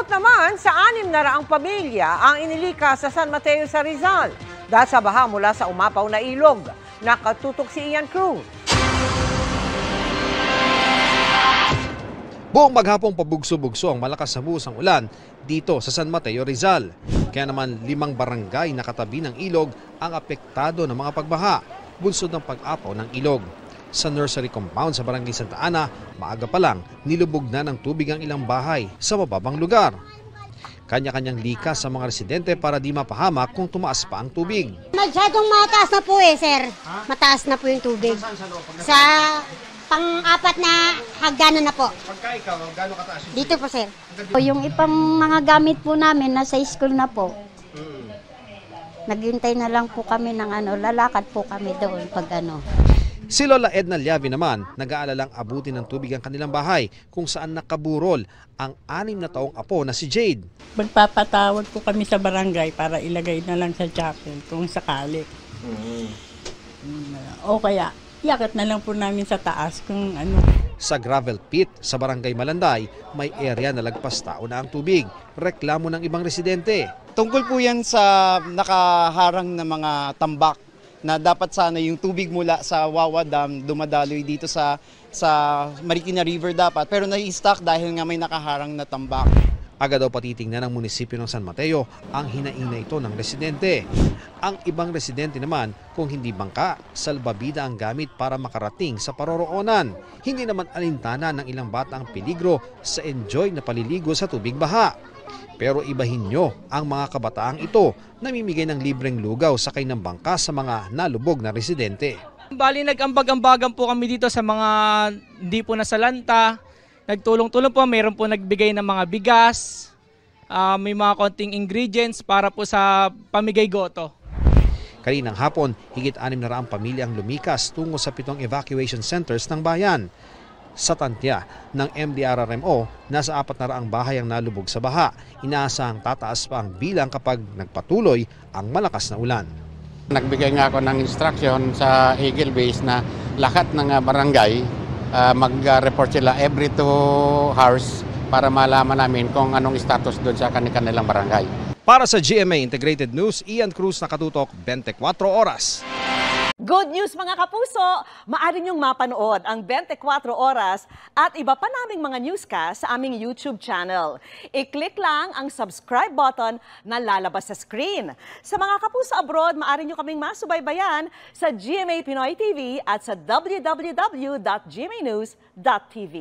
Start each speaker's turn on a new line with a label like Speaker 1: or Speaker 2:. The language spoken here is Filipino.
Speaker 1: Takot naman sa 600 pamilya ang inilika sa San Mateo sa Rizal dahil sa baha mula sa umapaw na ilog. Nakatutok si Ian Cruz.
Speaker 2: Buong maghapong pabugso-bugso ang malakas na buhos ng ulan dito sa San Mateo, Rizal. Kaya naman 5 barangay na katabi ng ilog ang apektado ng mga pagbaha, bunsod ng pag-apaw ng ilog. Sa nursery compound sa Barangay Santa Ana, maaga pa lang nilubog na ng tubig ang ilang bahay sa mababang lugar. Kanya-kanyang likas sa mga residente para di mapahamak kung tumaas pa ang tubig.
Speaker 3: Masyadong mataas na po sir. Mataas na po yung tubig. Sa pang-apat na hagdanan na po.
Speaker 2: Pagka ikaw, gaano kataas yung
Speaker 3: dito po sir.
Speaker 4: Yung ibang mga gamit po namin nasa school na po. Naghintay na lang po kami ng lalakad po kami doon pag
Speaker 2: Si Lola Edna Llavi naman, nag-aalalang abutin ng tubig ang kanilang bahay kung saan nakaburol ang 6 na taong apo na si Jade.
Speaker 5: Magpapatawag po kami sa barangay para ilagay na lang sa chapel kung sakali. O kaya, iakit na lang po namin sa taas kung
Speaker 2: Sa gravel pit sa Barangay Malanday, may area na lagpas tao na ang tubig. Reklamo ng ibang residente.
Speaker 6: Tungkol po yan sa nakaharang na mga tambak na dapat sana yung tubig mula sa Wawa Dam dumadaloy dito sa Marikina River dapat. Pero nai-stuck dahil nga may nakaharang na tambak.
Speaker 2: Agad daw patitingnan ng munisipyo ng San Mateo ang hinaina ito ng residente. Ang ibang residente naman kung hindi bangka, salbabida ang gamit para makarating sa paroroonan. Hindi naman alintana ng ilang bata ang peligro sa enjoy na paliligo sa tubig baha. Pero ibahin nyo ang mga kabataang ito namimigay ng libreng lugaw sakay ng bangka sa mga nalubog na residente.
Speaker 7: Bali nag-ambag-ambagan po kami dito sa mga hindi po nasalanta. Nagtulong-tulong po, mayroon po nagbigay ng mga bigas, may mga konting ingredients para po sa pamigay goto.
Speaker 2: Kaninang hapon, higit 600 pamilya ang lumikas tungo sa 7 evacuation centers ng bayan. Sa tantya ng MDRRMO, nasa 400 bahay ang nalubog sa baha. Inaasahang tataas pa ang bilang kapag nagpatuloy ang malakas na ulan.
Speaker 8: Nagbigay nga ako ng instruction sa Eagle Base na lahat ng barangay mag-report sila every 2 hours para malaman namin kung anong status doon sa kanilang barangay.
Speaker 2: Para sa GMA Integrated News, Ian Cruz, nakatutok 24 oras.
Speaker 9: Good news mga kapuso! Maaari niyong mapanood ang 24 oras at iba pa naming mga newscast sa aming YouTube channel. I-click lang ang subscribe button na lalabas sa screen. Sa mga kapuso abroad, maaari niyo kaming masubaybayan sa GMA Pinoy TV at sa www.gmanews.tv.